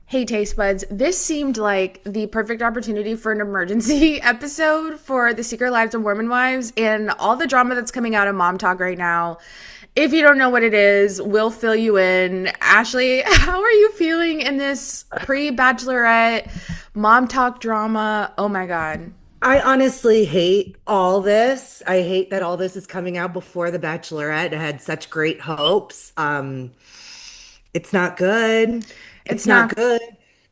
Hey, Taste Buds. This seemed like the perfect opportunity for an emergency episode for the Secret Lives of Mormon Wives and all the drama that's coming out of Mom Talk right now. If you don't know what it is, we'll fill you in. Ashley, how are you feeling in this pre-bachelorette Mom Talk drama? Oh my God. I honestly hate all this. I hate that all this is coming out before The Bachelorette. I had such great hopes. It's not good. It's It's not not. good.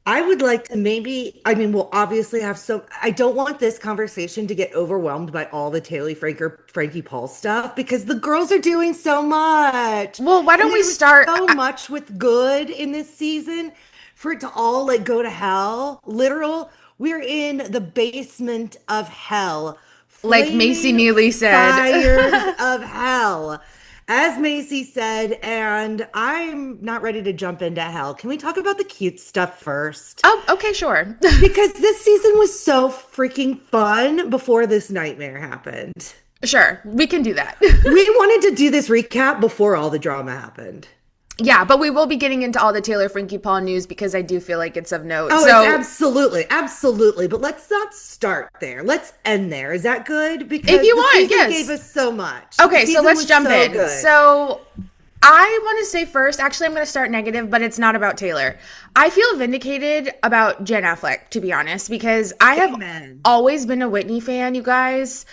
I would like to maybe, we'll obviously have I don't want this conversation to get overwhelmed by all the Frankie Paul stuff because the girls are doing so much. Well, why And don't we there was start? so much with good in this season for it to all like go to hell. Literal, we're in the basement of hell, Like Macy flaming Neely said. fires of hell. As Macy said, and I'm not ready to jump into hell. Can we talk about the cute stuff first? Oh, okay, sure. Because this season was so freaking fun before this nightmare happened. Sure, we can do that. We wanted to do this recap before all the drama happened. Yeah, but we will be getting into all the Taylor Frankie Paul news because I do feel like it's of note. Oh, it's So absolutely, absolutely. But let's not start there. Let's end there. Is that good? if Because you the want, season gave yes. us so much. The Okay, so season let's was jump so in. good. So I want to say first, actually, I'm going to start negative, but it's not about Taylor. I feel vindicated about Jen Affleck, to be honest, because I have Amen. always been a Whitney fan, you guys.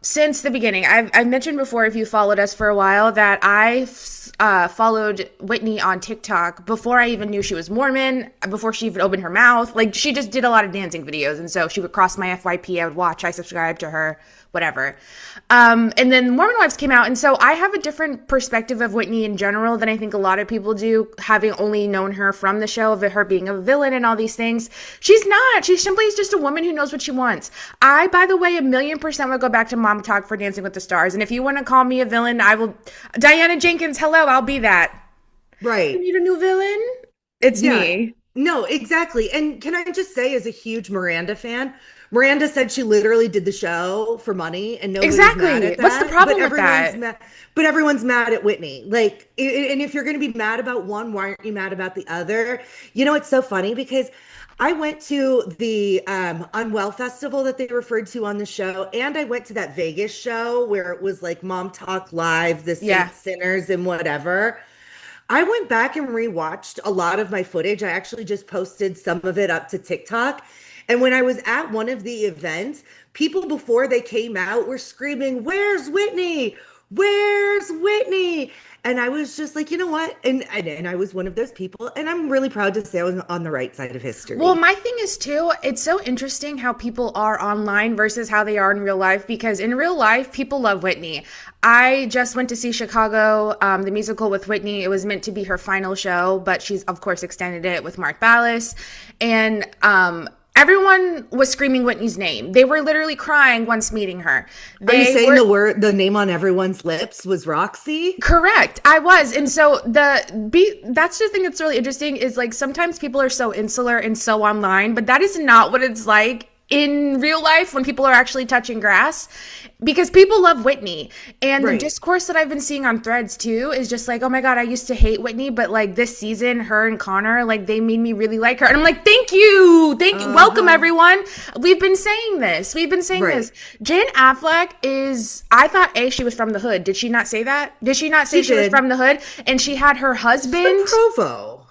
Since the beginning, I've mentioned before, if you followed us for a while, that I followed Whitney on TikTok before I even knew she was Mormon, before she even opened her mouth. Like, she just did a lot of dancing videos, and so she would cross my FYP. I would watch, I subscribed to her, whatever. And then Mormon Wives came out, and so I have a different perspective of Whitney in general than I think a lot of people do, having only known her from the show, of her being a villain and all these things. She's not. She's simply just a woman who knows what she wants. I, by the way, 1,000,000% would go back to Mom Talk for Dancing with the Stars. And if you want to call me a villain, I will. Diana Jenkins, hello, I'll be that. You Right. need a new villain? It's Yeah. me. No, exactly. And can I just say, as a huge Miranda fan, Miranda said she literally did the show for money, and nobody's mad Exactly. at What's the that. But problem with everyone's that? mad. But everyone's mad at Whitney. Like, and if you're going to be mad about one, why aren't you mad about the other? You know, it's so funny because I went to the Unwell Festival that they referred to on the show, and I went to that Vegas show where it was like Mom Talk Live, the Yeah. Saint Sinners, and whatever. I went back and rewatched a lot of my footage. I actually just posted some of it up to TikTok. And when I was at one of the events, people before they came out were screaming, "Where's Whitney? Where's Whitney?" And I was just like, you know what? And I was one of those people. And I'm really proud to say I was on the right side of Well, history. my thing is too, it's so interesting how people are online versus how they are in real life, because in real life, people love Whitney. I just went to see Chicago, the musical with Whitney. It was meant to be her final show, but she's of course extended it with Mark Ballas. And everyone was screaming Whitney's name. They were literally crying once meeting her. Are you They saying were the name on everyone's lips was Roxy? correct. I was. And so that's the thing that's really interesting is like sometimes people are so insular and so online, but that is not what it's like in real life when people are actually touching grass, because people love Whitney. And the Right. discourse that I've been seeing on threads too is just like, oh my God, I used to hate Whitney, but like this season, her and Connor, like they made me really like her. And I'm like, thank you. Thank you. Welcome Uh-huh. everyone. We've been saying this. We've been saying Right. this. Jen Affleck is, I thought she was from the hood. Did she not say that? Did she not say She she was did. from the hood? And she had her She's from husband, Provo.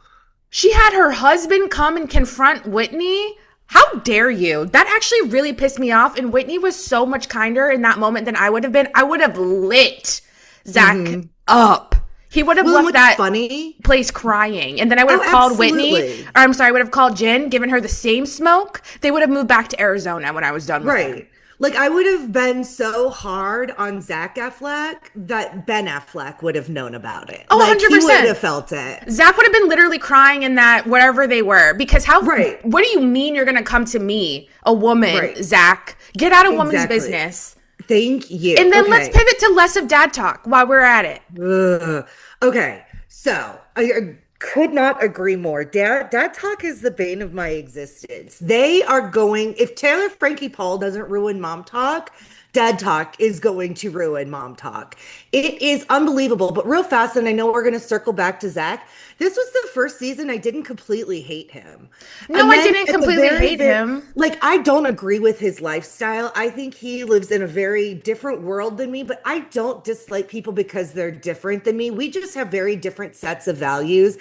come and confront Whitney. How dare you? That actually really pissed me off. And Whitney was so much kinder in that moment than I would have been. I would have lit Zach Mhm. up. He would have Well, and left what's that funny? place crying. And then I would Oh, have called Whitney, or absolutely. I'm sorry, I would have called Jen, given her the same smoke. They would have moved back to Arizona when I was done with them. Right. Like I would have been so hard on Zach Affleck that Ben Affleck would have known about it. Oh, Like he would 100%. have felt it. Zach would have been literally crying in that wherever they were, because Right. what do you mean you're gonna come to me, a woman, Right. Zach? Get out of woman's Exactly. business. Thank you. And then let's Okay. pivot to less of dad talk while we're at it. Ugh. Okay. So I could not agree more. Dad talk is the bane of my existence. They are going, if Taylor Frankie Paul doesn't ruin Mom Talk, Dad Talk is going to ruin Mom Talk. It is unbelievable. But real fast, and I know we're going to circle back to Zach. This was the first season I didn't completely hate him. No, And I then didn't at the completely very, hate very, him. like, I don't agree with his lifestyle. I think he lives in a very different world than me, but I don't dislike people because they're different than me. We just have very different sets of values.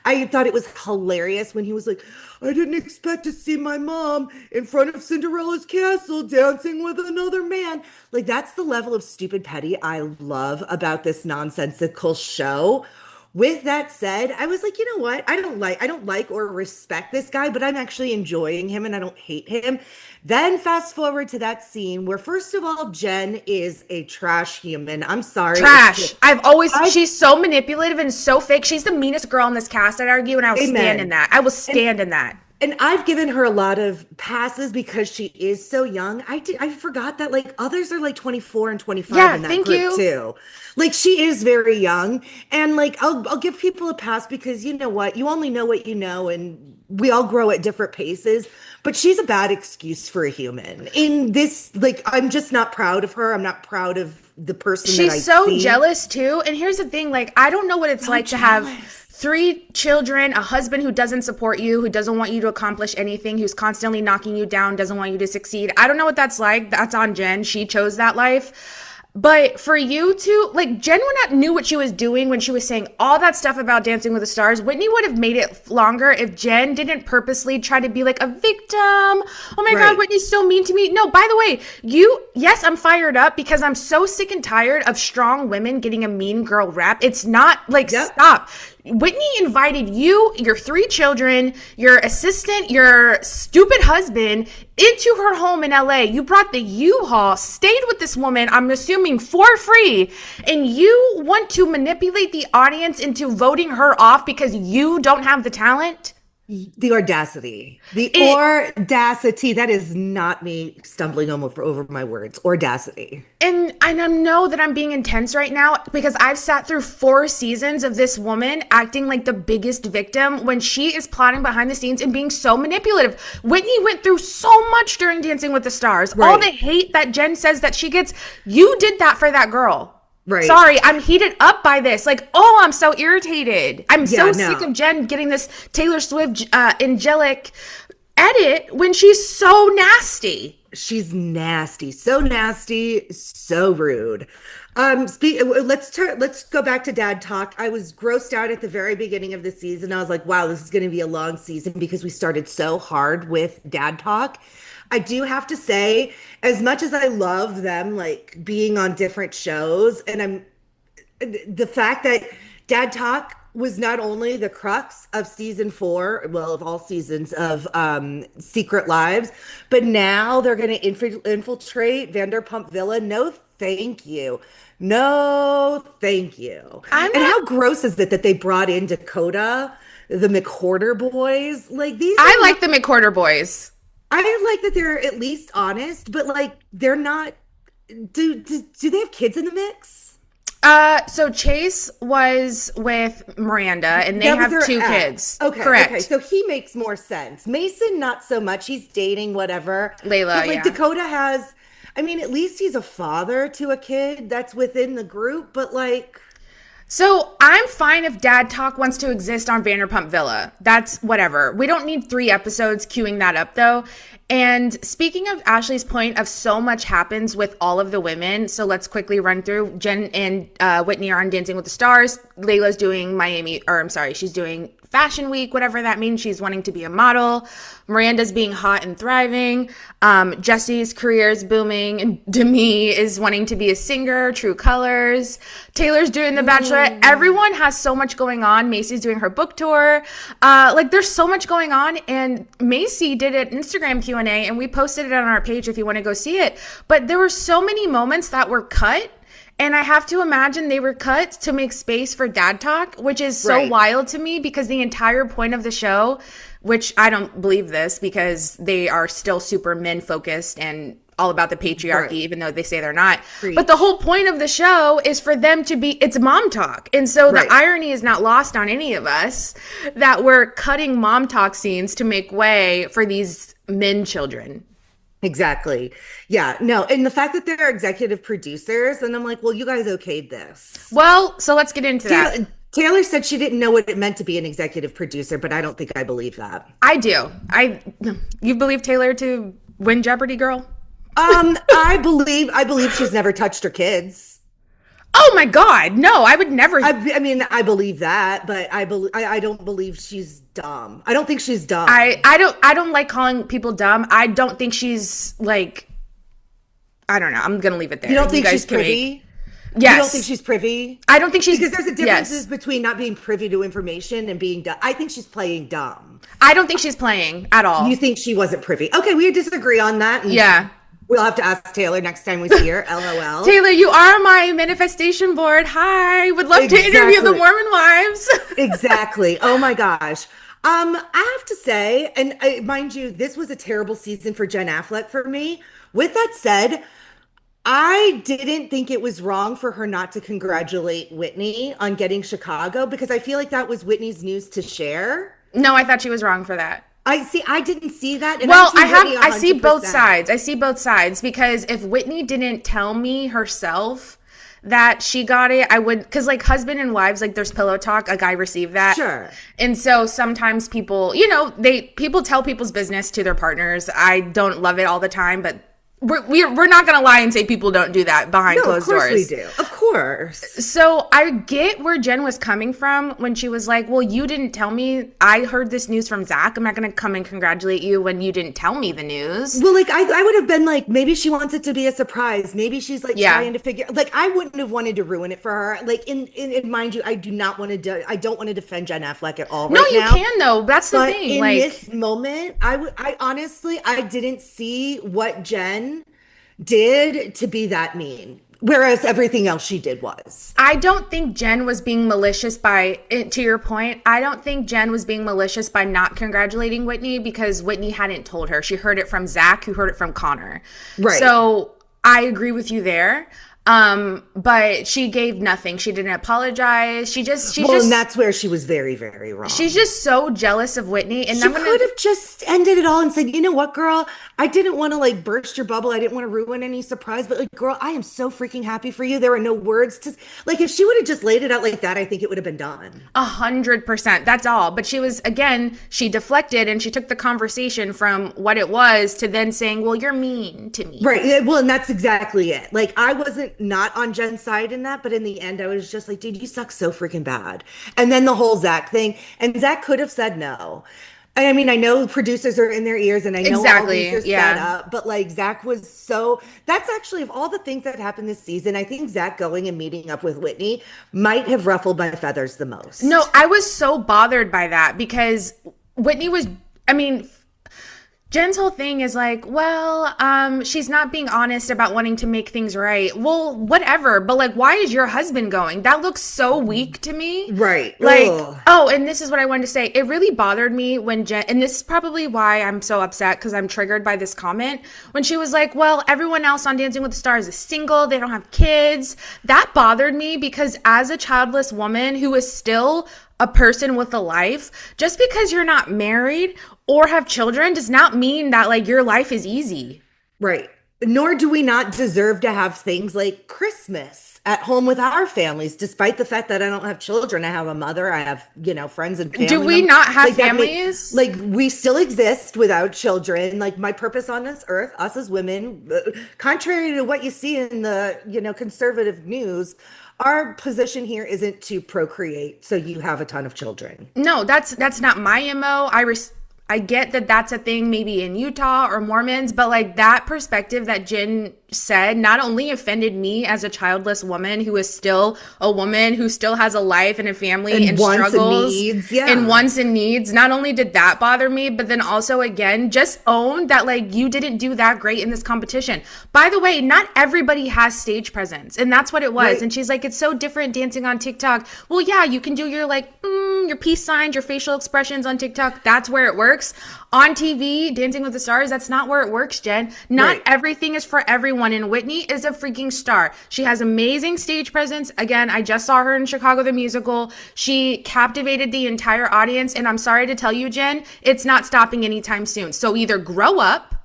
I thought it was hilarious when he was like, I didn't expect to see my mom in front of Cinderella's castle dancing with another man. Like, that's the level of stupid petty I love about this nonsensical show. With that said, I was like, you know what? I don't like or respect this guy, but I'm actually enjoying him and I don't hate him. Then fast forward to that scene where first of all, Jen is a trash human. I'm sorry. Trash. I She's so manipulative and so fake. She's the meanest girl in this cast, I'd argue, and I will stand in amen. that. I will And stand in that. and I've given her a lot of passes because she is so young. I forgot that like others are like 24 and 25 Yeah, in that thank group you. too. Like she is very young. And like I'll give people a pass because you know what? You only know what you know and we all grow at different paces. But she's a bad excuse for a human. In this, like, I'm just not proud of her. I'm not proud of the person that I She's so see. jealous too. And here's the thing, like, I don't know what it's So like to have jealous. 3 children, a husband who doesn't support you, who doesn't want you to accomplish anything, who's constantly knocking you down, doesn't want you to succeed. I don't know what that's like. That's on Jen. She chose that life. But for you to, like, Jen would not knew what she was doing when she was saying all that stuff about Dancing with the Stars. Whitney would have made it longer if Jen didn't purposely try to be like a victim. Oh my God, Right. Whitney's so mean to me. No, by the way, yes, I'm fired up because I'm so sick and tired of strong women getting a mean girl rap. It's not like, Yep. stop. Whitney invited you, your 3 children, your assistant, your stupid husband into her home in LA. You brought the U-Haul, stayed with this woman, I'm assuming for free, and you want to manipulate the audience into voting her off because you don't have the talent? The audacity. The It, audacity. That is not me stumbling over my words. Audacity. and I know that I'm being intense right now because I've sat through 4 seasons of this woman acting like the biggest victim when she is plotting behind the scenes and being so manipulative. Whitney went through so much during Dancing with the Stars. All Right. the hate that Jen says that she gets, you did that for that girl. Right. Sorry, I'm heated up by this. Like, oh, I'm so irritated. I'm Yeah, so sick no. of Jen getting this Taylor Swift angelic edit when she's so nasty. She's nasty, so rude. Let's go back to Dad Talk. I was grossed out at the very beginning of the season. I was like, wow, this is going to be a long season because we started so hard with Dad Talk. I do have to say, as much as I love them like being on different shows, and the fact that Dad Talk was not only the crux of season 4, well, of all seasons of Secret Lives, but now they're going to infiltrate Vanderpump Villa. No, thank you. No, thank you. I'm And not how gross is it that they brought in Dakota, the McHorder boys? Like these I are like not, the McCorder boys. I like that they're at least honest, but like they're not. Do they have kids in the mix? So Chase was with Miranda and they That was have their 2 ex. kids. Okay, Correct. okay. So he makes more sense. Mason, not so much. He's dating, whatever. Layla, But like yeah. Dakota has, I mean, at least he's a father to a kid that's within the group, but like, So I'm fine if Dad Talk wants to exist on Vanderpump Villa. That's whatever. We don't need 3 episodes queuing that up though. And speaking of Ashley's point of so much happens with all of the women, so let's quickly run through. Jen and Whitney are on Dancing with the Stars. Layla's doing she's doing Fashion Week, whatever that means. She's wanting to be a model. Miranda's being hot and thriving. Jesse's career is booming. And Demi is wanting to be a singer, True Colors. Taylor's doing The Bachelorette. Everyone has so much going on. Macy's doing her book tour. Like there's so much going on. And Macy did an Instagram Q&A and we posted it on our page if you want to go see it. But there were so many moments that were cut. And I have to imagine they were cut to make space for Dad Talk, which is so Right. wild to me because the entire point of the show, which I don't believe this because they are still super men focused and all about the patriarchy, Right. even though they say they're not. Preach. But the whole point of the show is for them to be, it's mom talk. And so Right. the irony is not lost on any of us that we're cutting mom talk scenes to make way for these men children. Exactly. Yeah, no. And the fact that they're executive producers, and I'm like, well, you guys okayed this. Well, so let's get into that. Taylor said she didn't know what it meant to be an executive producer, but I don't think I believe that. I do. You believe Taylor to win Jeopardy, girl? I believe she's never touched her kids. Oh my God, no! I would never. I mean, I believe that, but I don't believe she's dumb. I don't think she's dumb. I don't like calling people dumb. I don't think she's like. I don't know. I'm gonna leave it there. You don't think she's privy? Yes. You don't think she's privy? I don't think she's because there's a difference between not being privy to information and being dumb. I think she's playing dumb. I don't think she's playing at all. You think she wasn't privy? Okay, we disagree on that. Yeah. We'll have to ask Taylor next time we see her. LOL. Taylor, you are my manifestation board. Hi. Would love to interview the Mormon wives. Exactly. Oh my gosh. I have to say, and mind you, this was a terrible season for Jen Affleck for me. With that said, I didn't think it was wrong for her not to congratulate Whitney on getting Chicago because I feel like that was Whitney's news to share. No, I thought she was wrong for that. I didn't see that. And well, I see both sides. I see both sides because if Whitney didn't tell me herself that she got it, I would, because like husband and wives, like there's pillow talk, like I received that. Sure. And so sometimes people, people tell people's business to their partners. I don't love it all the time, but we're not gonna lie and say people don't do that behind closed doors. Of course we do. Of course. So I get where Jen was coming from when she was like, well, you didn't tell me. I heard this news from Zach. I'm not gonna come and congratulate you when you didn't tell me the news. Well, like I would have been like, maybe she wants it to be a surprise. Maybe she's like trying to figure, like I wouldn't have wanted to ruin it for her. Like in mind you, I don't want to defend Jen Affleck at all. No, you can though. That's the thing. In this moment, I honestly, I didn't see what Jen did to be that mean, whereas everything else she did was. I don't think Jen was being malicious to your point, I don't think Jen was being malicious by not congratulating Whitney because Whitney hadn't told her. She heard it from Zach, who heard it from Connor. Right. So I agree with you there. But she gave nothing. She didn't apologize. And that's where she was very, very wrong. She's just so jealous of Whitney. And she could have just ended it all and said, you know what, girl, I didn't want to like burst your bubble. I didn't want to ruin any surprise, but like, girl, I am so freaking happy for you. There are no words to like, if she would have just laid it out like that, I think it would have been done. 100%. That's all. But she deflected and she took the conversation from what it was to then saying, well, you're mean to me. Right. Well, and that's exactly it. Like I wasn't not on Jen's side in that, but in the end I was just like, dude, you suck so freaking bad. And then the whole Zach thing, and Zach could have said no. I mean, I know producers are in their ears and I know all these are set up, but like Zach was that's actually of all the things that happened this season, I think Zach going and meeting up with Whitney might have ruffled my feathers the most. No, I was so bothered by that because Whitney was, Jen's whole thing is like, well, she's not being honest about wanting to make things right. Well, whatever. But like, why is your husband going? That looks so weak to me. Right. Like, oh, and this is what I wanted to say. It really bothered me when Jen, and this is probably why I'm so upset because I'm triggered by this comment, when she was like, well, everyone else on Dancing with the Stars is single. They don't have kids. That bothered me because as a childless woman who is still a person with a life, just because you're not married or have children does not mean that like your life is easy. Right. Nor do we not deserve to have things like Christmas at home with our families, despite the fact that I don't have children. I have a mother, I have, friends and family. Do we not have families? We still exist without children. Like my purpose on this earth, us as women, contrary to what you see in the, conservative news, our position here isn't to procreate so you have a ton of children. No, that's not my MO. I get that that's a thing maybe in Utah or Mormons, but like that perspective that Jen said not only offended me as a childless woman who is still a woman who still has a life and a family and struggles and wants and needs. Not only did that bother me, but then also again, just own that like you didn't do that great in this competition. By the way, not everybody has stage presence, and that's what it was. Right. And she's like, it's so different dancing on TikTok. Well, yeah, you can do your like your peace signs, your facial expressions on TikTok. That's where it works. On TV, Dancing with the Stars, that's not where it works, Jen. Not everything is for everyone, and Whitney is a freaking star. She has amazing stage presence. Again, I just saw her in Chicago the Musical. She captivated the entire audience, and I'm sorry to tell you, Jen, it's not stopping anytime soon. So either grow up.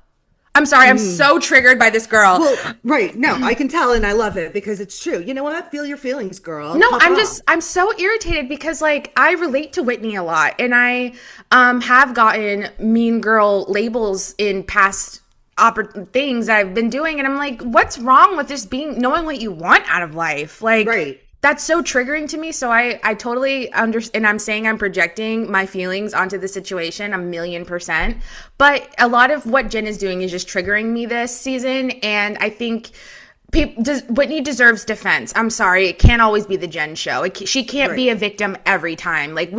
I'm sorry, I'm so triggered by this girl. Well, right. No, I can tell and I love it because it's true. You know what? Feel your feelings, girl. No, Pop off. I'm so irritated because like I relate to Whitney a lot, and I have gotten mean girl labels in past things that I've been doing, and I'm like, what's wrong with just knowing what you want out of life? Like, Right. that's so triggering to me. So I totally understand, and I'm saying I'm projecting my feelings onto the situation 1,000,000%. But a lot of what Jen is doing is just triggering me this season, and I think Whitney deserves defense. I'm sorry, it can't always be the Jen show. She can't be a victim every time. Like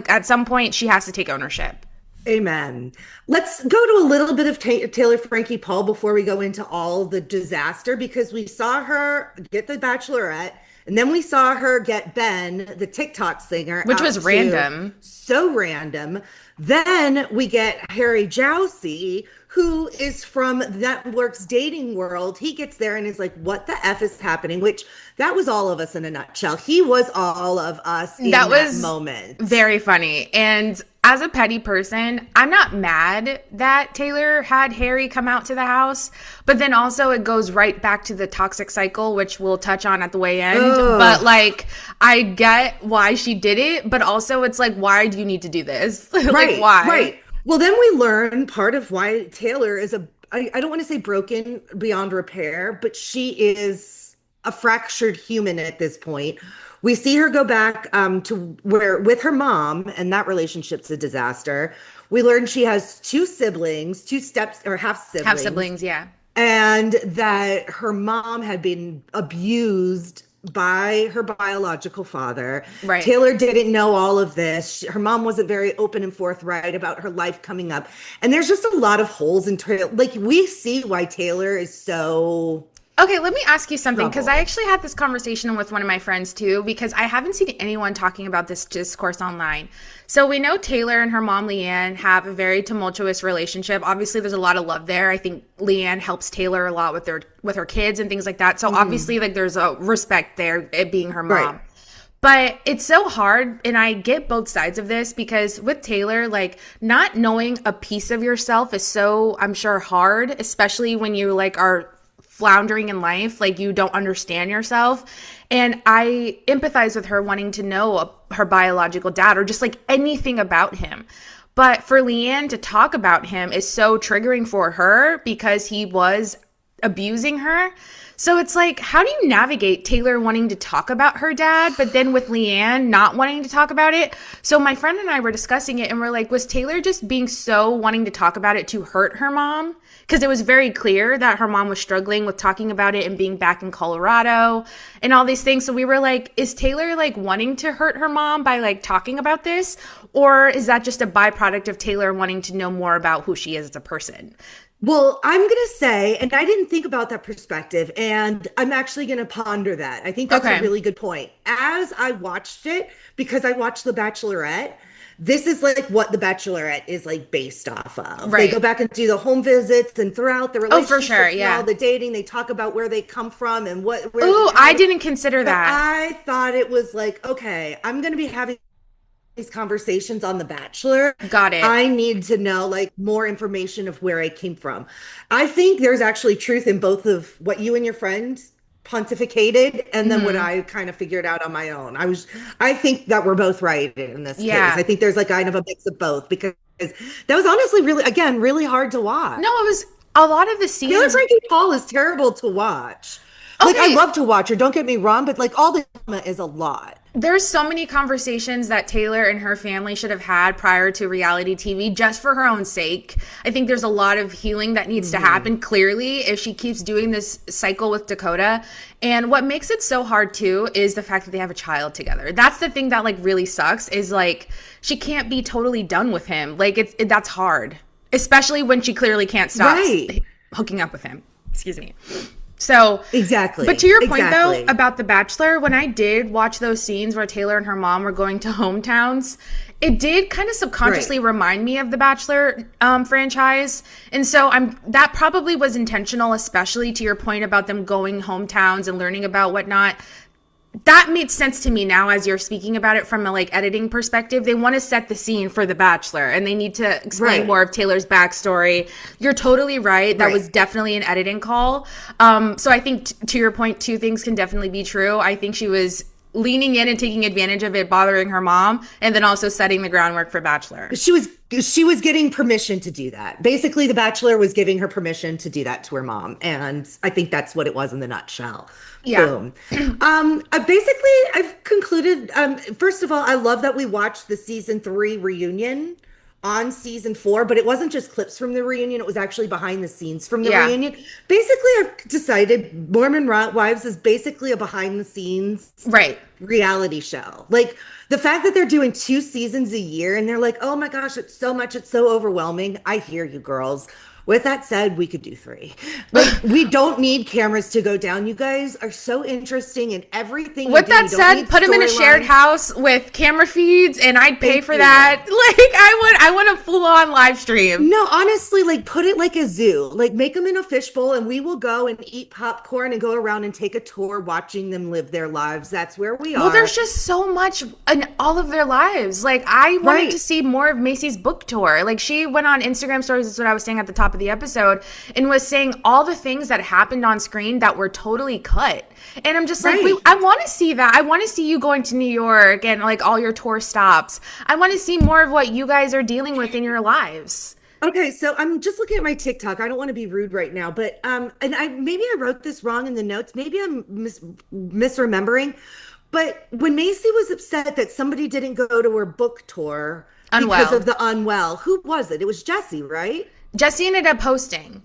at some point, she has to take ownership. Amen. Let's go to a little bit of Taylor Frankie Paul before we go into all the disaster, because we saw her get the Bachelorette, and then we saw her get Ben, the TikTok singer, which was random. So random. Then we get Harry Jowsey, who is from Network's dating world. He gets there and is like, what the F is happening? Which that was all of us in a nutshell. He was all of us in that moment. Very funny. And as a petty person, I'm not mad that Taylor had Harry come out to the house, but then also it goes right back to the toxic cycle, which we'll touch on at the way end. Ugh. But like, I get why she did it, but also it's like, why do you need to do this? Like, right, why? Right. Well, then we learn part of why Taylor is I don't want to say broken beyond repair, but she is a fractured human at this point. We see her go back to where with her mom, and that relationship's a disaster. We learn she has two siblings, half siblings. Half siblings, yeah. And that her mom had been abused by her biological father. Right. Taylor didn't know all of this. Her mom wasn't very open and forthright about her life coming up. And there's just a lot of holes in Taylor. Like, we see why Taylor is so... Okay, let me ask you something, because I actually had this conversation with one of my friends too, because I haven't seen anyone talking about this discourse online. So we know Taylor and her mom, Leanne, have a very tumultuous relationship. Obviously, there's a lot of love there. I think Leanne helps Taylor a lot with her kids and things like that. So obviously, like, there's a respect there, it being her mom. Right. But it's so hard, and I get both sides of this, because with Taylor, like, not knowing a piece of yourself is so, I'm sure, hard, especially when you, like, are floundering in life, like you don't understand yourself. And I empathize with her wanting to know her biological dad or just like anything about him. But for Leanne to talk about him is so triggering for her because he was abusing her. So it's like, how do you navigate Taylor wanting to talk about her dad, but then with Leanne not wanting to talk about it? So my friend and I were discussing it, and we're like, was Taylor just being so wanting to talk about it to hurt her mom? Because it was very clear that her mom was struggling with talking about it and being back in Colorado and all these things. So we were like, is Taylor like wanting to hurt her mom by like talking about this? Or is that just a byproduct of Taylor wanting to know more about who she is as a person? Well, I'm going to say, and I didn't think about that perspective, and I'm actually going to ponder that. I think that's a really good point. As I watched it, because I watched The Bachelorette, this is like what The Bachelorette is like based off of. Right. They go back and do the home visits, and throughout the relationship, for sure, yeah, all the dating, they talk about where they come from and what. Oh, I didn't consider that. I thought it was like, okay, I'm going to be having these conversations on The Bachelor. Got it. I need to know like more information of where I came from. I think there's actually truth in both of what you and your friend pontificated and then what I kind of figured out on my own. I think that we're both right in this case. I think there's like kind of a mix of both, because that was honestly really hard to watch. No, it was a lot of the scenes. Taylor Frankie Paul is terrible to watch. Like, I love to watch her, don't get me wrong, but like all the drama is a lot. There's so many conversations that Taylor and her family should have had prior to reality TV just for her own sake. I think there's a lot of healing that needs to happen, clearly, if she keeps doing this cycle with Dakota. And what makes it so hard, too, is the fact that they have a child together. That's the thing that, like, really sucks, is, like, she can't be totally done with him. Like, that's hard, especially when she clearly can't stop hooking up with him. Excuse me. So exactly. But to your point though about The Bachelor, when I did watch those scenes where Taylor and her mom were going to hometowns, it did kind of subconsciously remind me of the Bachelor franchise. And so that probably was intentional, especially to your point about them going hometowns and learning about whatnot. That made sense to me now as you're speaking about it from a like editing perspective. They want to set the scene for The Bachelor and they need to explain more of Taylor's backstory. You're totally right. That was definitely an editing call. So I think to your point, two things can definitely be true. I think she was leaning in and taking advantage of it bothering her mom, and then also setting the groundwork for Bachelor. She was getting permission to do that. Basically, The Bachelor was giving her permission to do that to her mom, and I think that's what it was in the nutshell. Yeah. Boom. I've concluded. First of all, I love that we watched the season 3 reunion on season 4, but it wasn't just clips from the reunion. It was actually behind the scenes from the reunion. Basically, I've decided Mormon Wives is basically a behind the scenes reality show. Like the fact that they're doing 2 seasons a year and they're like, oh my gosh, it's so much. It's so overwhelming. I hear you girls. With that said, we could do 3. Like, we don't need cameras to go down. You guys are so interesting in everything. With that said, put them in a shared house with camera feeds, and I'd pay for that. Like, I want a full-on live stream. No, honestly, like, put it like a zoo. Like, make them in a fishbowl, and we will go and eat popcorn and go around and take a tour watching them live their lives. That's where we are. Well, there's just so much in all of their lives. Like, I wanted to see more of Macy's book tour. Like, she went on Instagram stories, that's what I was saying at the top of the episode, and was saying all the things that happened on screen that were totally cut. And I'm just like, I want to see that. I want to see you going to New York and like all your tour stops. I want to see more of what you guys are dealing with in your lives. Okay, so I'm just looking at my TikTok. I don't want to be rude right now, but and maybe I wrote this wrong in the notes. Maybe I'm misremembering. But when Macy was upset that somebody didn't go to her book tour because of the unwell, who was it? It was Jesse, right? Jesse ended up hosting.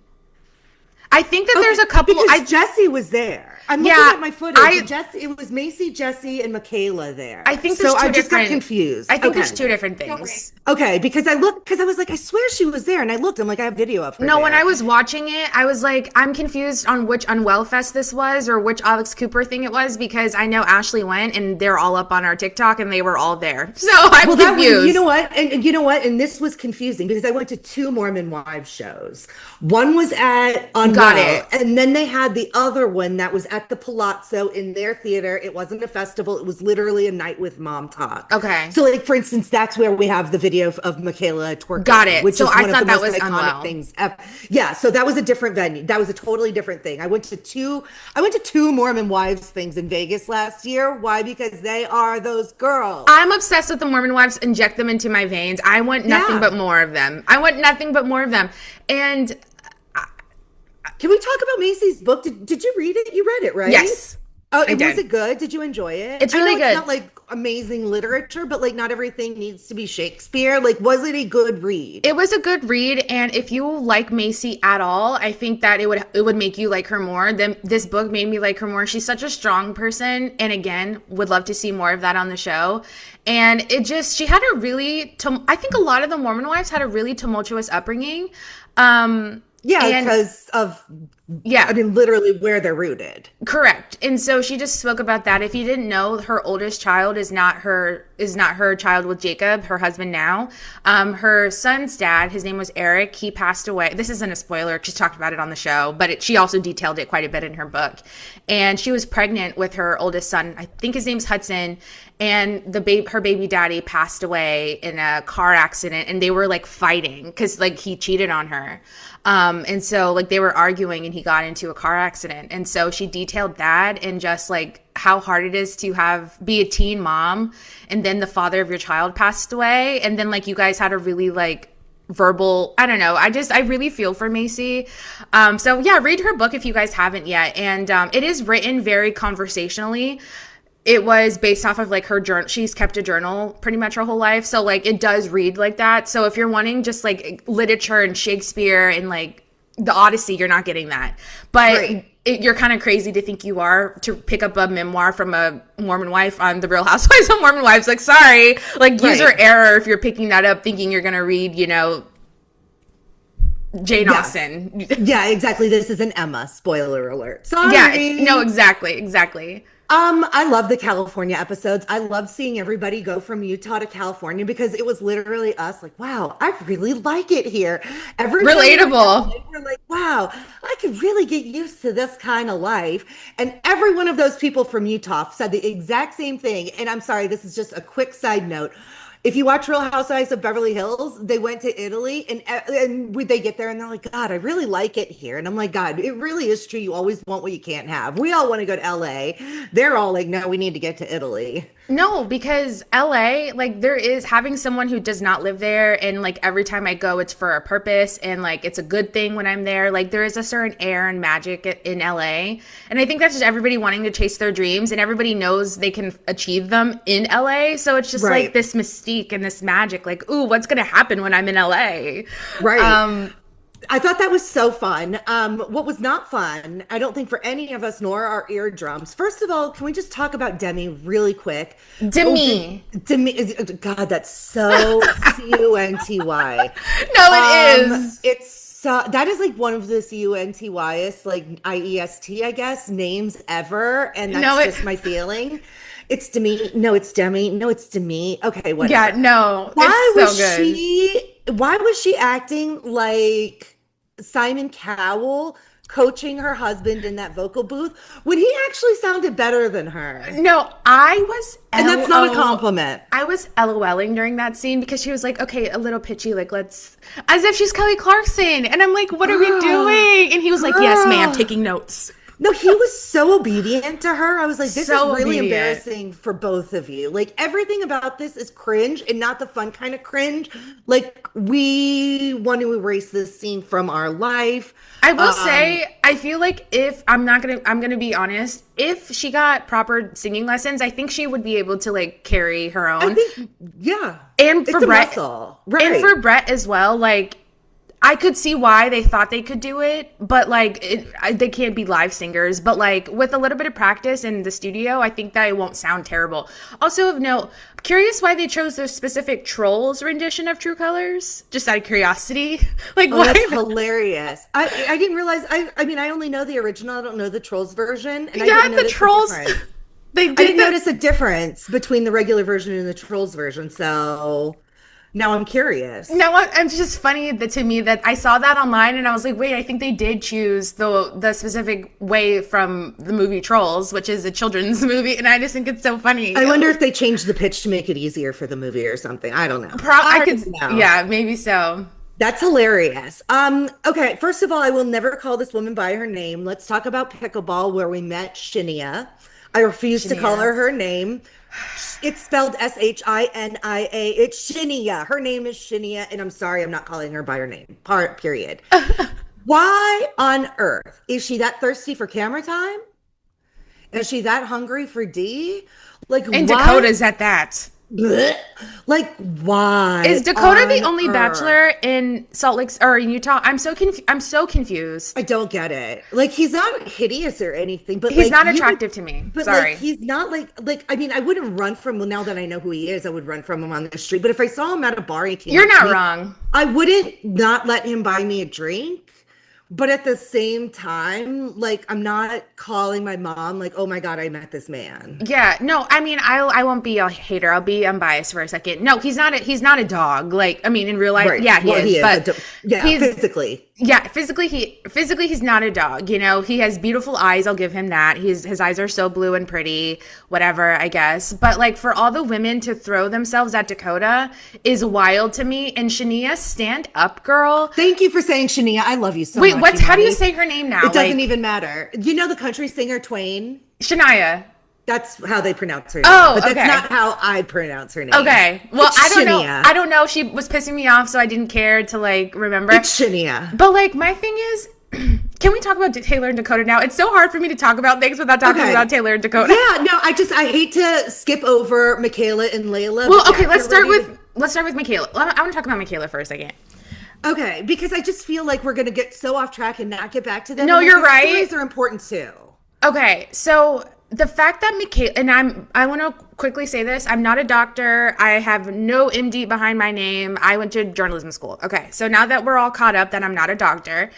I think that there's a couple. Because Jesse was there. I'm looking at my footage. It was Macy, Jesse, and Michaela there. I think so. I just got confused. I think there's 2 different things. Okay, because I was like, I swear she was there, and I looked. I'm like, I have video of her. No, when I was watching it, I was like, I'm confused on which Unwell Fest this was or which Alex Cooper thing it was, because I know Ashley went, and they're all up on our TikTok, and they were all there. So I'm confused. You know what? And you know what? And this was confusing because I went to 2 Mormon Wives shows. One was at Unwell, and then they had the other one that was at the Palazzo in their theater. It wasn't a festival. It was literally a night with MOMTOK. Okay. So, like, for instance, that's where we have the video of Michaela twerking. Got it. Which so is I one thought of the that most was iconic Unwell. things. Yeah. So that was a different venue. That was a totally different thing. I went to two Mormon Wives things in Vegas last year. Why? Because they are those girls. I'm obsessed with the Mormon Wives. Inject them into my veins. I want nothing but more of them. And can we talk about Macy's book? Did you read it? You read it, right? Yes. Oh, was it good? Did you enjoy it? It's really good. It's not like amazing literature, but like not everything needs to be Shakespeare. Like, was it a good read? It was a good read, and if you like Macy at all, I think that it would make you like her more. This book made me like her more. She's such a strong person, and again, would love to see more of that on the show. And she had a really, I think a lot of the Mormon wives had a really tumultuous upbringing. Because of, I mean, literally where they're rooted. Correct. And so she just spoke about that. If you didn't know, her oldest child is not her child with Jacob, her husband now. Her son's dad, his name was Eric. He passed away. This isn't a spoiler. She talked about it on the show, but she also detailed it quite a bit in her book. And she was pregnant with her oldest son. I think his name's Hudson. And her baby daddy passed away in a car accident, and they were like fighting because like he cheated on her. And so like they were arguing and he got into a car accident. And so she detailed that and just like how hard it is to be a teen mom. And then the father of your child passed away. And then like you guys had a really like verbal, I don't know. I really feel for Macy. So yeah, read her book if you guys haven't yet. And, it is written very conversationally. It was based off of like her journal. She's kept a journal pretty much her whole life. So like it does read like that. So if you're wanting just like literature and Shakespeare and like the Odyssey, you're not getting that. But you're kind of crazy to think you are to pick up a memoir from a Mormon wife on The Real Housewives of Mormon Wives. Like, sorry, like user error if you're picking that up thinking you're going to read, Jane Austen. Yeah, exactly. This is an Emma. Spoiler alert. Sorry. Yeah, no, exactly. I love the California episodes. I love seeing everybody go from Utah to California because it was literally us like, wow, I really like it here. Every time we went to Relatable. LA, we're like, wow, I could really get used to this kind of life. And every one of those people from Utah said the exact same thing. And I'm sorry, this is just a quick side note. If you watch Real Housewives of Beverly Hills, they went to Italy and they get there and they're like, God, I really like it here. And I'm like, God, it really is true. You always want what you can't have. We all want to go to LA. They're all like, no, we need to get to Italy. No, because LA, like there is having someone who does not live there and like every time I go it's for a purpose and like it's a good thing when I'm there. Like there is a certain air and magic in LA. And I think that's just everybody wanting to chase their dreams and everybody knows they can achieve them in LA. So it's just Right. like this mystique and this magic like, ooh, what's going to happen when I'm in LA? Right. I thought that was so fun. What was not fun, I don't think for any of us nor our eardrums. First of all, can we just talk about Demi really quick? Demi. Demi, God, that's so Cunty. No, it is. It's that is like one of the Cuntyest, like IEST, I guess, names ever, and that's No, it, just my feeling. It's Demi. No, it's Demi. No, it's Demi. Okay, yeah, whatever. no, Why it's was so good. why was she acting like Simon Cowell coaching her husband in that vocal booth when he actually sounded better than her? No, And that's not a compliment. I was LOLing during that scene because she was like, okay, a little pitchy, like let's, as if she's Kelly Clarkson. And I'm like, what are we doing? And he was like, yes, ma'am, taking notes. No, he was so obedient to her. I was like, this So is really obedient. embarrassing for both of you. Like, everything about this is cringe and not the fun kind of cringe. Like, we want to erase this scene from our life. I will say, I feel like if I'm gonna be honest, if she got proper singing lessons, I think she would be able to like carry her I own. think, yeah. And for It's a Brett, muscle. and Right. for Brett as well, like I could see why they thought they could do it, but like they can't be live singers. But like with a little bit of practice in the studio, I think that it won't sound terrible. Also of note, curious why they chose their specific Trolls rendition of True Colors. Just out of curiosity, like Oh, why? that's hilarious. I didn't realize. I mean, I only know the original. I don't know the Trolls version. And I Yeah, didn't the notice Trolls. difference. They I did didn't the, notice a difference between the regular version and the Trolls version. So now I'm curious. No, it's just funny that to me that I saw that online and I was like, wait, I think they did choose the specific way from the movie Trolls, which is a children's movie, and I just think it's so funny. I wonder if they changed the pitch to make it easier for the movie or something. I don't know. I could, don't know. yeah, maybe so. That's hilarious. Okay, first of all, I will never call this woman by her name. Let's talk about pickleball, where we met Shinia. I refuse to call Shinia. her name. It's spelled Shinia. It's Shinia. Her name is Shinia, and I'm sorry, I'm not calling her by her name. Period. Why on earth is she that thirsty for camera time? Is she that hungry for D? Like, And why? Dakota's at that. Blech. Like, why? Is Dakota the on only earth? bachelor in Salt Lake or in Utah? I'm so confused. I don't get it. Like, he's not hideous or anything, but He's like, not you attractive would- to me. But Sorry. like, he's not like. I mean, I wouldn't run from. Well, now that I know who he is, I would run from him on the street. But if I saw him at a bar, and he came You're up to not me, wrong. I wouldn't not let him buy me a drink. But at the same time, like, I'm not calling my mom like, oh my God, I met this man. Yeah, no, I mean, I won't be a hater. I'll be unbiased for a second. No, he's not a dog. Like, I mean, in real life, Right. yeah, he Well, is. But yeah, he's physically. yeah, physically he's not a dog. You know, he has beautiful eyes. I'll give him that. His eyes are so blue and pretty. Whatever, I guess. But like for all the women to throw themselves at Dakota is wild to me. And Shania, stand up, girl. Thank you for saying Shania. I love you so Wait, much. how do you honey. say her name now? It doesn't Like, even matter. You know the country singer Twain? Shania. That's how they pronounce her name. Oh, but that's okay. not how I pronounce her name. Okay. Well, It's I don't know. Shania. I don't know. She was pissing me off, so I didn't care to like remember. It's Shania. But like my thing is, can we talk about Taylor and Dakota now? It's so hard for me to talk about things without talking Okay. about Taylor and Dakota. Yeah, no, I hate to skip over Michaela and Layla. Well, but okay, yeah, let's get start ready with Michaela. I want to talk about Michaela for a second. Okay, because I just feel like we're gonna get so off track and not get back to them. No, and you're their right. Stories are important too. Okay, so the fact that Michaela, and I want to quickly say this, I'm not a doctor. I have no MD behind my name. I went to journalism school. Okay, so now that we're all caught up that I'm not a doctor,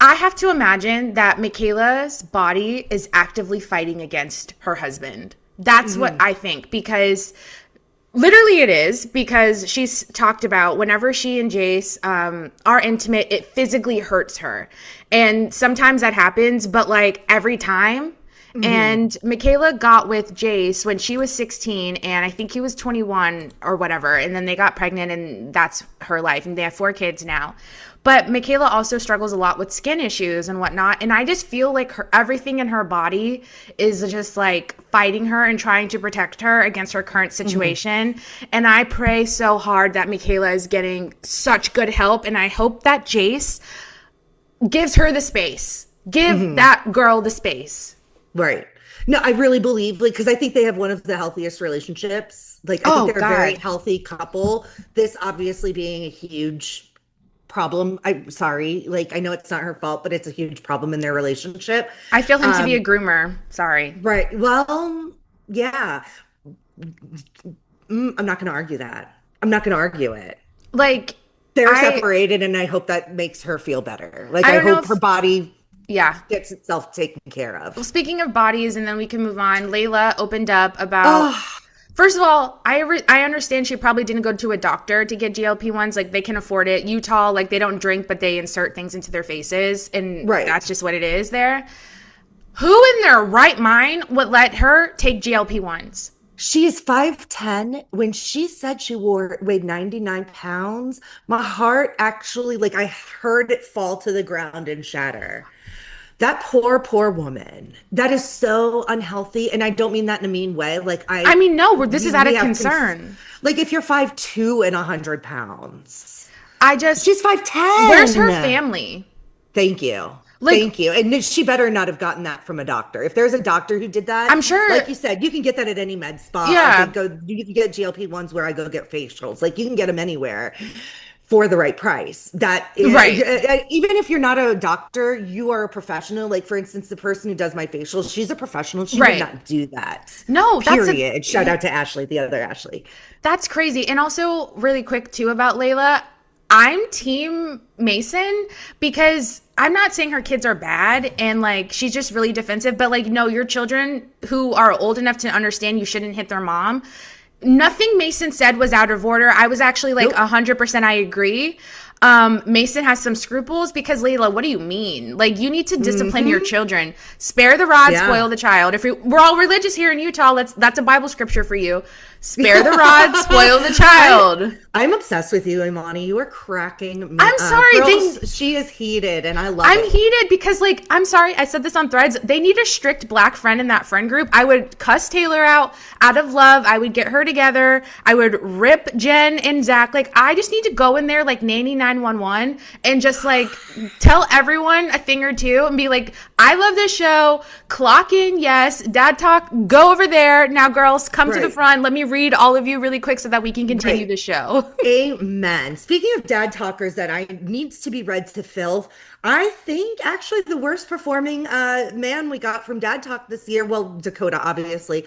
I have to imagine that Michaela's body is actively fighting against her husband. That's what I think, because literally it is, because she's talked about whenever she and Jace are intimate, it physically hurts her. And sometimes that happens, but like every time. And Michaela got with Jace when she was 16, and I think he was 21 or whatever. And then they got pregnant, and that's her life. And they have 4 kids now. But Michaela also struggles a lot with skin issues and whatnot. And I just feel like everything in her body is just like fighting her and trying to protect her against her current situation. And I pray so hard that Michaela is getting such good help. And I hope that Jace gives her the space. Give that girl the space. Right. No, I really believe, like, because I think they have one of the healthiest relationships. Like, I think they're a very healthy couple. This obviously being a huge problem. I'm sorry. Like, I know it's not her fault, but it's a huge problem in their relationship. I feel him to be a groomer. Sorry. Right. Well, yeah. I'm not going to argue that. I'm not going to argue it. Like, they're separated, and I hope that makes her feel better. Like, I hope her body gets itself taken care of. Well, speaking of bodies, and then we can move on. Layla opened up about... First of all, I understand she probably didn't go to a doctor to get GLP-1s. Like, they can afford it. Utah, like, they don't drink, but they insert things into their faces. And that's just what it is there. Who in their right mind would let her take GLP-1s? She is 5'10". When she said she weighed 99 pounds, my heart actually, like, I heard it fall to the ground and shatter. That poor woman. That is so unhealthy. And I don't mean that in a mean way. Like, I mean, no, this is out of concern. Like, if you're 5'2" and 100 pounds. She's 5'10". Where's her family? Thank you. Thank you. And she better not have gotten that from a doctor. If there's a doctor who did that, I'm sure, like you said, you can get that at any med spa. Yeah. You can get GLP-1s where I go get facials. Like, you can get them anywhere for the right price. Even if you're not a doctor, you are a professional. Like, for instance, the person who does my facials, she's a professional. She would not do that. No, period. Shout out to Ashley, the other Ashley. That's crazy. And also, really quick too about Layla, I'm team Mason, because I'm not saying her kids are bad and like she's just really defensive, but like, no, your children who are old enough to understand you shouldn't hit their mom. Nothing Mason said was out of order. I was actually like 100% I agree. Mason has some scruples because, Layla, what do you mean? Like, you need to discipline your children. Spare the rod, spoil the child. If we're all religious here in Utah, that's a Bible scripture for you. Spare the rod, spoil the child. I'm obsessed with you, Imani. You are cracking me I'm sorry. Girls, she is heated, and I love it. I'm heated because, like, I'm sorry. I said this on Threads. They need a strict black friend in that friend group. I would cuss Taylor out of love. I would get her together. I would rip Jen and Zach. Like, I just need to go in there like Nanny 911 and just, like, tell everyone a thing or two and be like, I love this show. Clock in, yes. Dad Talk, go over there. Now, girls, come to the front. Let me read all of you really quick so that we can continue the show. Amen. Speaking of dad talkers that needs to be read to filth, I think actually the worst performing man we got from Dad Talk this year, well, Dakota, obviously,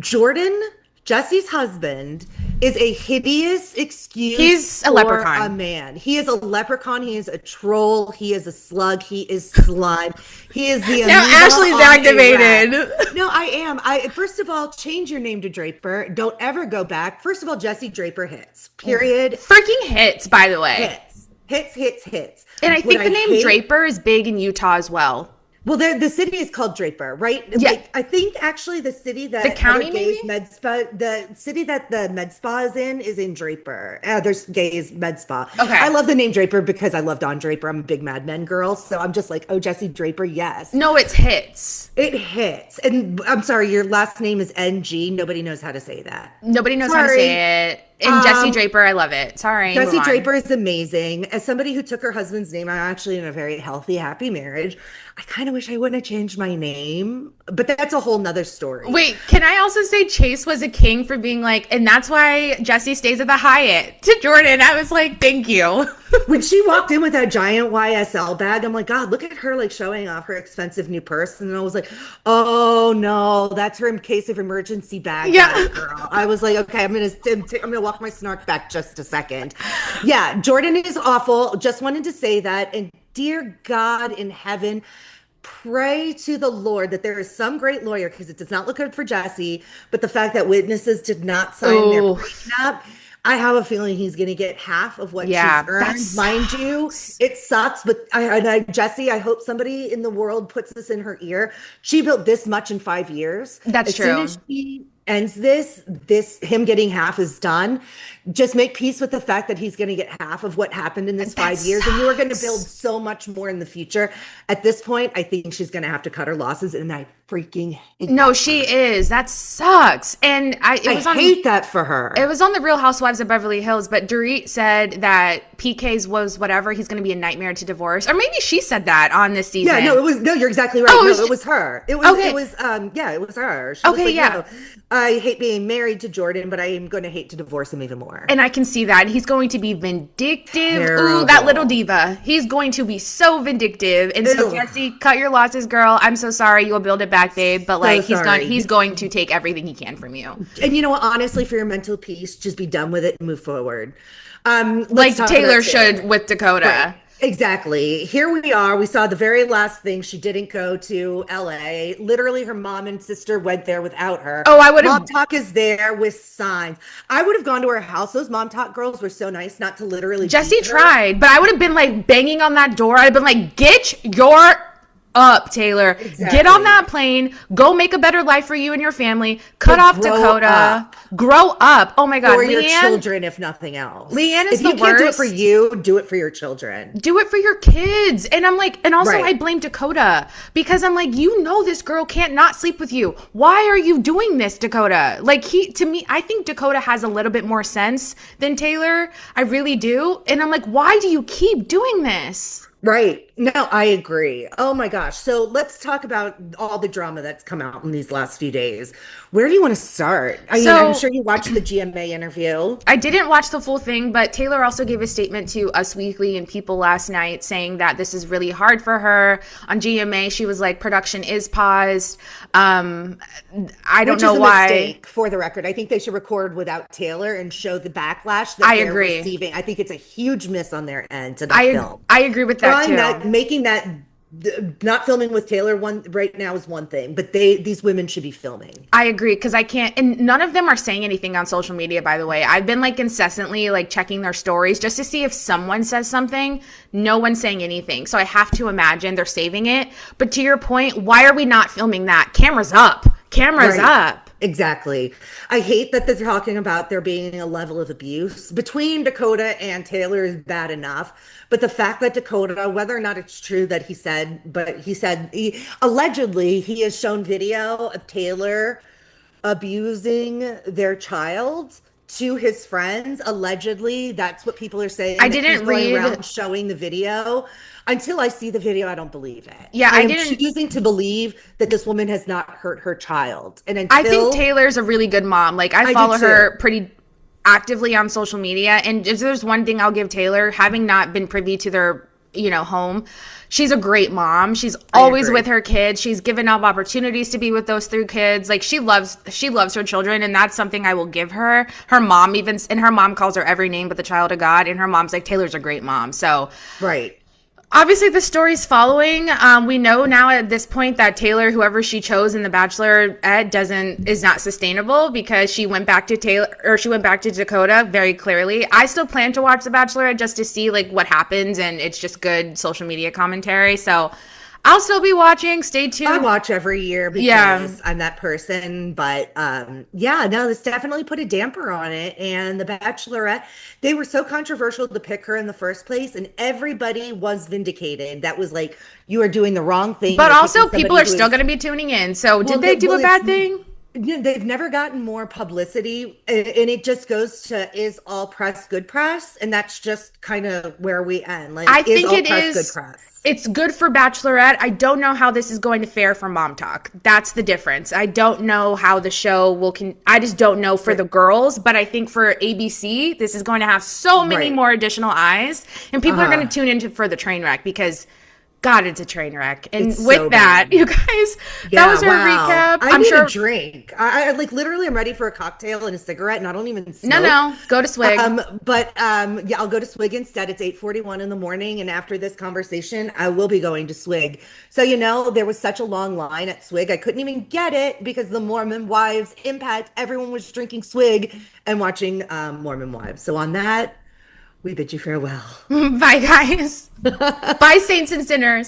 Jordan, Jesse's husband, is a hideous excuse. He's a leprechaun. A man. He is a leprechaun. He is a troll. He is a slug. He is slime. He is the now Ashley's activated. No, I am. First of all, change your name to Draper. Don't ever go back. First of all, Jesse Draper hits. Period. Freaking hits, by the way. Hits. And I think the name Draper is big in Utah as well. Well, the city is called Draper, right? Yeah. Like, I think actually the city that the county, maybe? The city that the med spa is in Draper. There's gays med spa. Okay. I love the name Draper because I love Don Draper. I'm a big Mad Men girl, so I'm just like, oh, Jesse Draper, yes. No, it's hits. It hits. And I'm sorry, your last name is NG. Nobody knows how to say that. Nobody knows how to say it. And Jesse Draper, I love it. Sorry. Jesse Draper is amazing. As somebody who took her husband's name, I'm actually in a very healthy, happy marriage. I kind of wish I wouldn't have changed my name, but that's a whole nother story. Wait, can I also say Chase was a king for being like, and that's why Jesse stays at the Hyatt to Jordan. I was like, thank you. When she walked in with that giant YSL bag, I'm like, God, look at her like showing off her expensive new purse. And I was like, oh no, that's her in case of emergency bag. Yeah, girl. I was like, okay, I'm gonna walk my snark back just a second. Yeah, Jordan is awful. Just wanted to say that. And dear God in heaven, pray to the Lord that there is some great lawyer, because it does not look good for Jesse. But the fact that witnesses did not sign their Oh, prenup, I have a feeling he's going to get half of what she's yeah, that earned. Mind you, sucks. it sucks, but Jesse, I hope somebody in the world puts this in her ear. She built this much in 5 years. That's As soon true. as she ends this him getting half is done. Just make peace with the fact that he's going to get half of what happened in this That 5 years, and you are going to build sucks. so much more in the future. At this point, I think she's going to have to cut her losses, and I freaking hate No, that. she is. That sucks. And I hate that for it her. was on the Real Housewives of Beverly Hills, but Dorit said that PK's was whatever, he's going to be a nightmare to divorce. Or maybe she said that on this season. Yeah, no, it was no. You're exactly right. Oh, No, it was it was her. It was. Okay. It was. Yeah, it was her. She was Okay, like, yeah. no, I hate being married to Jordan, but I am going to hate to divorce him even more. And I can see that. He's going to be vindictive. Ooh, that Terrible. little diva. He's going to be so vindictive. And so, Ew. Jesse, cut your losses, girl. I'm so sorry. You'll build it back, babe. But like, sorry. he's going to take everything he can from you. And you know what? Honestly, for your mental peace, just be done with it and move forward. Like Let's talk Taylor about should with Dakota. Right. Exactly. Here we are. We saw the very last thing. She didn't go to LA. Literally, her mom and sister went there without her. Oh, I would have. MOMTOK is there with signs. I would have gone to her house. Those MOMTOK girls were so nice not to literally. Jesse beat her. tried, but I would have been like banging on that door. I'd been like, get your up, Taylor. Exactly. Get on that plane. Go make a better life for you and your family. Cut off grow Dakota. up. Grow up. Oh my God. For your Leanne, children, if nothing else. Leanne is if you the can't do it worst. for you, do it for your children. do it for your kids. And I'm like, and also Right. I blame Dakota because I'm like, you know, this girl can't not sleep with you. Why are you doing this, Dakota? Like to me, I think Dakota has a little bit more sense than Taylor. I really do. And I'm like, why do you keep doing this? Right. No, I agree. Oh my gosh. So let's talk about all the drama that's come out in these last few days. Where do you want to start? I mean, I'm sure you watched the GMA interview. I didn't watch the full thing, but Taylor also gave a statement to Us Weekly and People last night saying that this is really hard for her. On GMA, she was like, production is paused. I don't know why. Mistake, for the record. I think they should record without Taylor and show the backlash that I they're agree. receiving. I think it's a huge miss on their end to not film. I agree with that too. Making that not filming with Taylor one right now is one thing, but these women should be filming. I agree because I can't, and none of them are saying anything on social media, by the way. I've been like incessantly like checking their stories just to see if someone says something. No one's saying anything. So I have to imagine they're saving it. But to your point, why are we not filming that? Cameras up. Cameras up. Exactly. I hate that they're talking about there being a level of abuse between Dakota and Taylor is bad enough. But the fact that Dakota, whether or not it's true that he said allegedly he has shown video of Taylor abusing their child to his friends. Allegedly, that's what people are saying. I that didn't he's going read around showing the video. Until I see the video, I don't believe it. Yeah, I I am didn't- choosing to believe that this woman has not hurt her child. And until I think Taylor's a really good mom. Like I follow do her too. pretty actively on social media. And if there's one thing I'll give Taylor, having not been privy to their, home, she's a great mom. She's always agree. with her kids. She's given up opportunities to be with those three kids. Like she loves her children. And that's something I will give her. Her mom and her mom calls her every name but the child of God. And her mom's like, Taylor's a great mom. So right. obviously the story's following. We know now at this point that Taylor, whoever she chose in The Bachelorette, is not sustainable because she went back to Dakota very clearly. I still plan to watch The Bachelorette just to see like what happens, and it's just good social media commentary. So I'll still be watching. Stay tuned. I watch every year because I'm that person. But this definitely put a damper on it. And The Bachelorette, they were so controversial to pick her in the first place, and everybody was vindicated. That was like, you are doing the wrong thing. But You're also, picking people somebody are who still is- going to be tuning in. So Well, did they do a bad it's- thing? They've never gotten more publicity, and it just goes to, is all press good press? And that's just kind of where we end. Like, I think all it press is. good press? It's good for Bachelorette. I don't know how this is going to fare for MOMTOK. That's the difference. I don't know how the show I just don't know for the girls, but I think for ABC, this is going to have so many Right. more additional eyes, and people are going to tune into for the train wreck because God, it's a train wreck. And It's with so that, bad. you guys, that Yeah, was our wow. recap. I I'm need a sure. drink. I like literally I'm ready for a cocktail and a cigarette and I don't even No, smoke. no, go to Swig. But yeah, I'll go to Swig instead. It's 8:41 in the morning and after this conversation, I will be going to Swig. So there was such a long line at Swig. I couldn't even get it because the Mormon Wives impact. Everyone was drinking Swig and watching Mormon Wives. So on that, we bid you farewell. Bye, guys. Bye, saints and sinners.